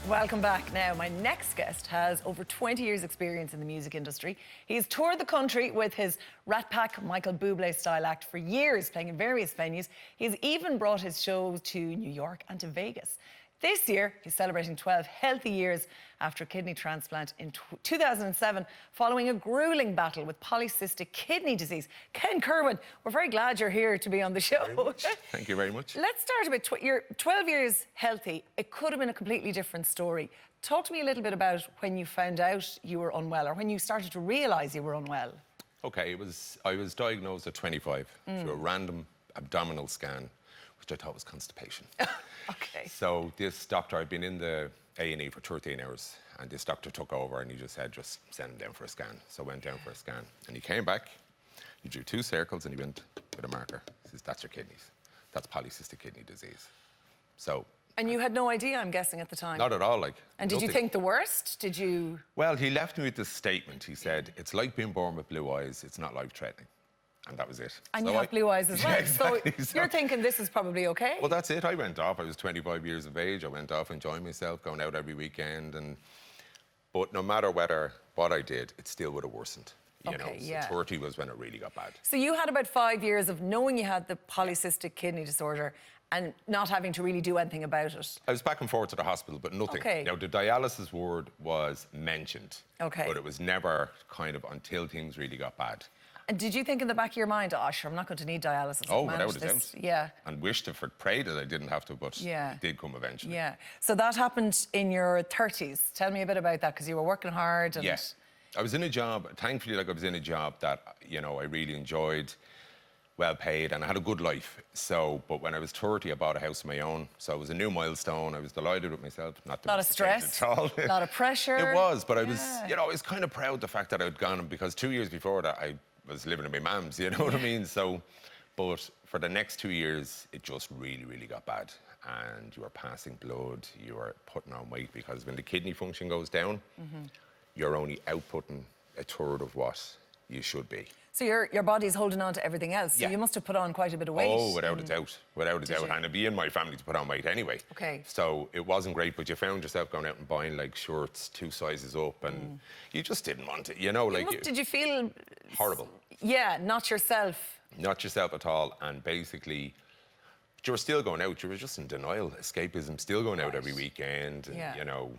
Welcome back. Now, my next guest has over 20 years' experience in the music industry. He's toured the country with his Rat Pack, Michael Bublé-style act for years, playing in various venues. He's even brought his show to New York and to Vegas. This year, he's celebrating 12 healthy years after a kidney transplant in 2007, following a gruelling battle with polycistic kidney disease. Ken Kirwan, we're very glad you're here to be on the show. Very much. Thank you very much. Let's start a bit. You're 12 years healthy. It could have been a completely different story. Talk to me a little bit about when you found out you were unwell, or when you started to realise you were unwell. Okay, I was diagnosed at 25 through a random abdominal scan, which I thought was constipation. Okay. So this doctor, I'd been in the A&E for 13 hours, and this doctor took over and he just said, just send him down for a scan. So I went down for a scan, and he came back, he drew 2 circles, and he went with a marker. He says, that's your kidneys. That's polycystic kidney disease. So... And you had no idea, I'm guessing, at the time? Not at all, like... And did you think the worst? Did you... Well, he left me with this statement. He said, it's like being born with blue eyes, it's not life-threatening. And that was it. And so you have blue eyes as well. Yeah, exactly. So you're thinking this is probably okay? Well, that's it. I went off. I was 25 years of age. I went off enjoying myself, going out every weekend. But no matter what I did, it still would have worsened. You know, yeah. So 30 was when it really got bad. So you had about 5 years of knowing you had the polycystic kidney disorder and not having to really do anything about it. I was back and forth to the hospital, but nothing. Okay. Now, the dialysis word was mentioned. Okay. But it was never kind of until things really got bad. And did you think in the back of your mind, oh, sure, I'm not going to need dialysis? Oh, without a doubt. Yeah. And wished for prayed that I didn't have to, but yeah. It did come eventually. Yeah. So that happened in your 30s. Tell me a bit about that, because you were working hard. And... Yes. I was in a job, thankfully, like I was in a job that, you know, I really enjoyed, well paid, and I had a good life. So, but when I was 30, I bought a house of my own. So it was a new milestone. I was delighted with myself. Not a lot of stress, at all. A lot of pressure. It was, but I was, you know, I was kind of proud the fact that I'd gone, because 2 years before that, I was living in my mum's, you know what I mean? So, but for the next 2 years, it just really, really got bad. And you were passing blood, you were putting on weight, because when the kidney function goes down, you're only outputting a third of what you should be. So your body's holding on to everything else. So you must have put on quite a bit of weight. Oh, without a doubt, without a doubt. And it'd be in my family to put on weight anyway. Okay. So it wasn't great, but you found yourself going out and buying like shirts 2 sizes up, and you just didn't want it, you know, like. Did you feel horrible? Yeah, not yourself. Not yourself at all, and basically, you were still going out. You were just in denial, escapism, still going out every weekend, and you know,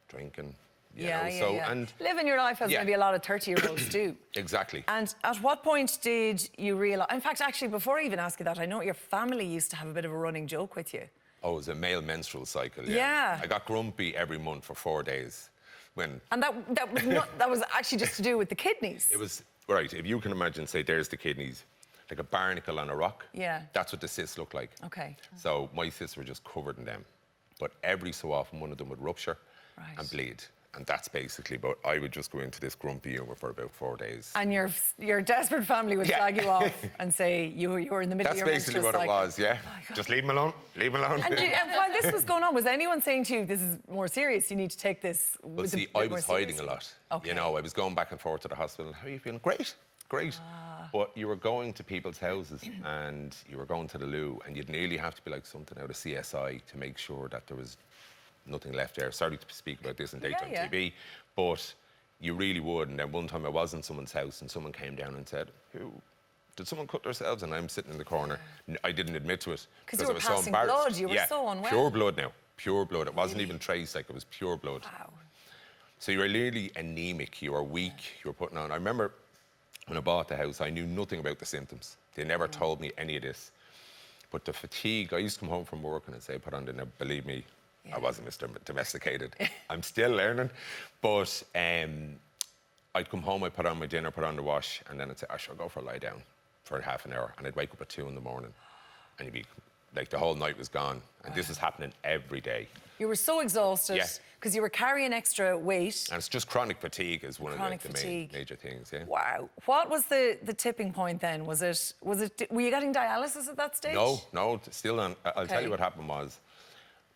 drinking. You know, and living your life as maybe a lot of 30-year-olds do. Exactly. And at what point did you realise... In fact, actually, before I even ask you that, I know your family used to have a bit of a running joke with you. Oh, it was a male menstrual cycle, yeah. I got grumpy every month for 4 days. And that was not, that was actually just to do with the kidneys. It was, right, if you can imagine, say, there's the kidneys, like a barnacle on a rock. Yeah. That's what the cysts look like. Okay. So my cysts were just covered in them. But every so often, one of them would rupture and bleed. And that's basically, but I would just go into this grumpy humour for about 4 days. And your desperate family would flag you off and say you were in the middle of your menstrual cycle. That's basically what it was, yeah. Oh, just leave him alone, leave him alone. And while this was going on, was anyone saying to you, this is more serious, you need to take this Well, see, I was hiding a lot. Okay. You know, I was going back and forth to the hospital. How are you feeling? Great, great. But you were going to people's houses and you were going to the loo, and you'd nearly have to be like something out of CSI to make sure that there was nothing left there. Sorry to speak about this on daytime TV, but you really would. And then one time I was in someone's house and someone came down and said, did someone cut themselves? And I'm sitting in the corner. I didn't admit to it. Because you were passing blood, you were so unwell. Pure blood now, pure blood. It wasn't even trace, like it was pure blood. Wow. So you were really anemic, you were weak, you were putting on. I remember when I bought the house, I knew nothing about the symptoms. They never told me any of this. But the fatigue, I used to come home from work and I'd say, put on, now believe me, I wasn't Mr. Domesticated. I'm still learning. But I'd come home, I'd put on my dinner, put on the wash, and then I'd say, I should go for a lie down for half an hour. And I'd wake up at 2 in the morning. And you'd be, like, the whole night was gone. And this is happening every day. You were so exhausted because you were carrying extra weight. And it's just chronic fatigue is one of the main major things, Wow. What was the tipping point then? Was it, were you getting dialysis at that stage? No, still on. I'll tell you what happened was,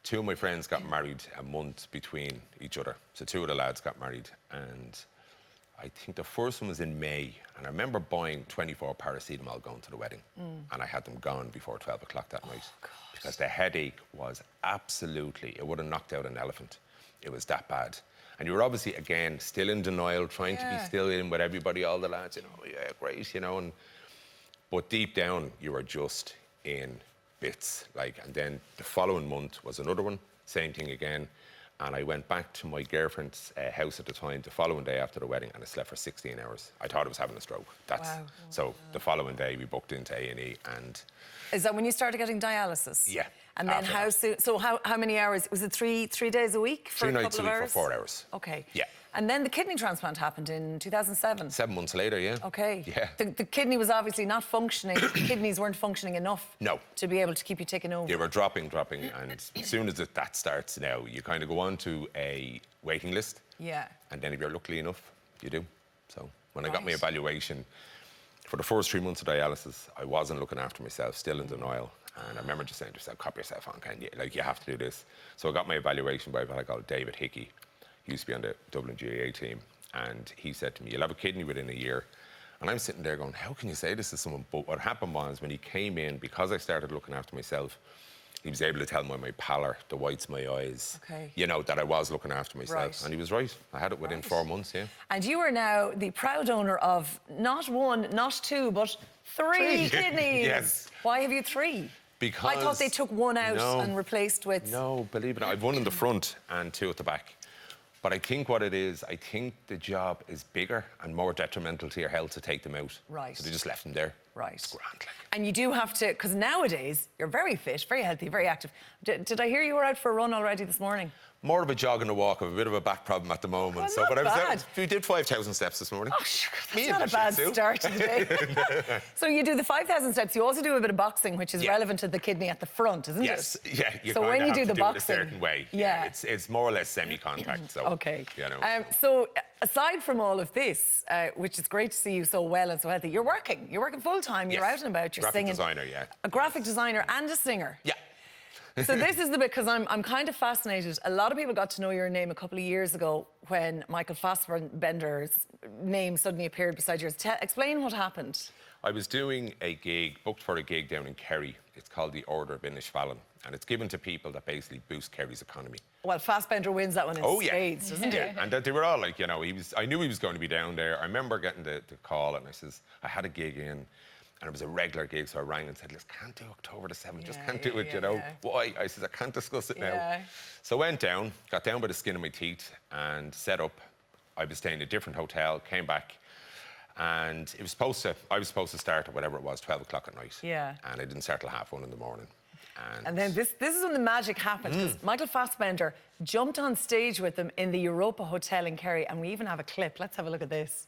2 of my friends got married a month between each other. So 2 of the lads got married, and I think the first one was in May, and I remember buying 24 paracetamol going to the wedding, and I had them gone before 12 o'clock that night. Because the headache was absolutely, it would have knocked out an elephant. it was that bad. And you were obviously, again, still in denial, trying to be still in with everybody, all the lads, you know, yeah, great, you know. But deep down, you were just in bits. Like, and then the following month was another one, same thing again. And I went back to my girlfriend's house at the time the following day after the wedding, and I slept for 16 hours. I thought I was having a stroke. Wow. So the following day, we booked into A&E, and... Is that when you started getting dialysis? Yeah. And then how soon? So how many hours? Was it three days a week for 3 a couple nights a of week hours? for 4 hours. Okay. Yeah. And then the kidney transplant happened in 2007. 7 months later, yeah. Okay. Yeah. The kidney was obviously not functioning. The kidneys weren't functioning enough. No. To be able to keep you ticking over. They were dropping, and as soon as that starts now, you kind of go on to a waiting list. Yeah. And then if you're lucky enough, you do. So when I got my Right. evaluation, for the first 3 months of dialysis, I wasn't looking after myself, still in denial. And I remember just saying to yourself, cop yourself on, can you? Like, you have to do this. So I got my evaluation by a fellow called David Hickey. He used to be on the Dublin GAA team. And he said to me, you'll have a kidney within a year. And I'm sitting there going, how can you say this to someone? But what happened was, when he came in, because I started looking after myself, he was able to tell me my pallor, the whites of my eyes, you know, that I was looking after myself. Right. And he was right. I had it within 4 months, yeah. And you are now the proud owner of not 1, not 2, but 3 kidneys. Yes. Why have you 3? Because... I thought they took 1 out and replaced with... No, believe it or not, I've 1 in the front and 2 at the back. But I think what it is, I think the job is bigger and more detrimental to your health to take them out. Right. So they just left them there. Right. It's grand, like. And you do have to, because nowadays you're very fit, very healthy, very active. Did I hear you were out for a run already this morning? More of a jog and a walk. I have a bit of a back problem at the moment. Oh, not but I was bad. out. We did 5,000 steps this morning. Oh, sure, Me that's and not a bad Shih Tzu. start to the day. So you do the 5,000 steps. You also do a bit of boxing, which is relevant to the kidney at the front, isn't Yes, it? yeah. You So kinda when you have do to the it boxing, a certain way. yeah. It's more or less semi-contact. So Okay. You know. So aside from all of this, which is great to see you so well and so healthy, you're working. You're working full time. You're out and about. You're graphic singing. designer, yeah. A graphic designer and a singer. Yeah. So this is the bit, because I'm kind of fascinated. A lot of people got to know your name a couple of years ago when Michael Fassbender's name suddenly appeared beside yours. Explain what happened. I was doing a gig, booked for a gig down in Kerry. It's called the Order of Inishfallen, and it's given to people that basically boost Kerry's economy. Well, Fassbender wins that one in spades, doesn't he? And they were all like, you know, I knew he was going to be down there. I remember getting the call, and I says, I had a gig in, and it was a regular gig, so I rang and said, listen, can't do October the 7th, just can't do it, you know. Why? I said, I can't discuss it now. So I went down, got down by the skin of my teeth, and set up. I was staying in a different hotel, came back, and I was supposed to start at whatever it was, 12 o'clock at night. Yeah. And I didn't start till 1:30 in the morning. And then this is when the magic happened, because Michael Fassbender jumped on stage with them in the Europa Hotel in Kerry, and we even have a clip. Let's have a look at this.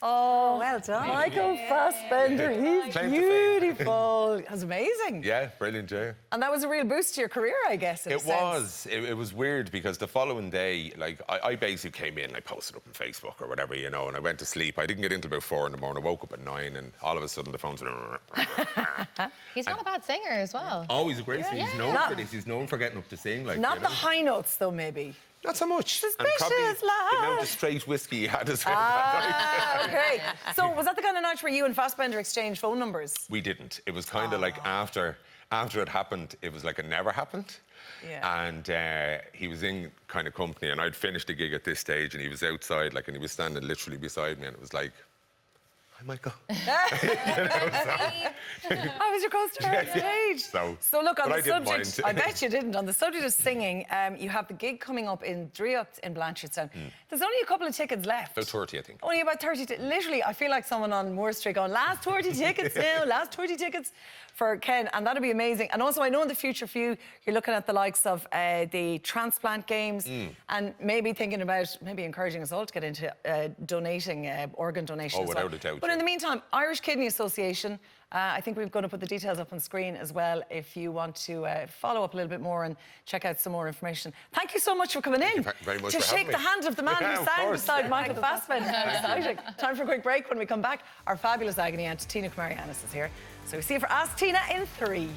Oh, well done. Michael Fassbender, he's beautiful. It was amazing. Yeah, brilliant, yeah. And that was a real boost to your career, I guess. It was. It was weird because the following day, like, I basically came in, I posted up on Facebook or whatever, you know, and I went to sleep. I didn't get into about 4 in the morning. I woke up at 9, and all of a sudden the phone's... He's not a bad singer as well. Oh, he's a great singer. He's known for this. He's known for getting up to sing. Like, Not you know? the high notes, though, maybe. Not so much. Suspicious and probably the lad. amount of straight whiskey he had as well. Okay. So was that the kind of night where you and Fassbender exchanged phone numbers? We didn't. It was kind of like after it happened, it was like it never happened. Yeah. And he was in kind of company, and I'd finished the gig at this stage, and he was outside, like, and he was standing literally beside me, and it was like, hi, Michael. I was your co-star on stage. So look, on the subject, I bet you didn't. On the subject of singing, you have the gig coming up in Draoicht in Blanchardstown. There's only a couple of tickets left. About 30, I think. Only about 30. Literally, I feel like someone on Moore Street going, last 30 tickets now, last 30 tickets. for Ken, and that'd be amazing. And also, I know in the future for you, you're looking at the likes of the transplant games and maybe thinking about encouraging us all to get into donating, organ donation as well. Without a doubt. But in the meantime, Irish Kidney Association, I think we're going to put the details up on screen as well if you want to follow up a little bit more and check out some more information. Thank you so much for coming in. Thank you very much to for shake having the me. hand of the man Yeah, who of sang course. beside Michael Fassbender. How exciting. Time for a quick break. When we come back, our fabulous agony aunt, Tina Kamarianis, is here. So we see you for Ask Tina in 3.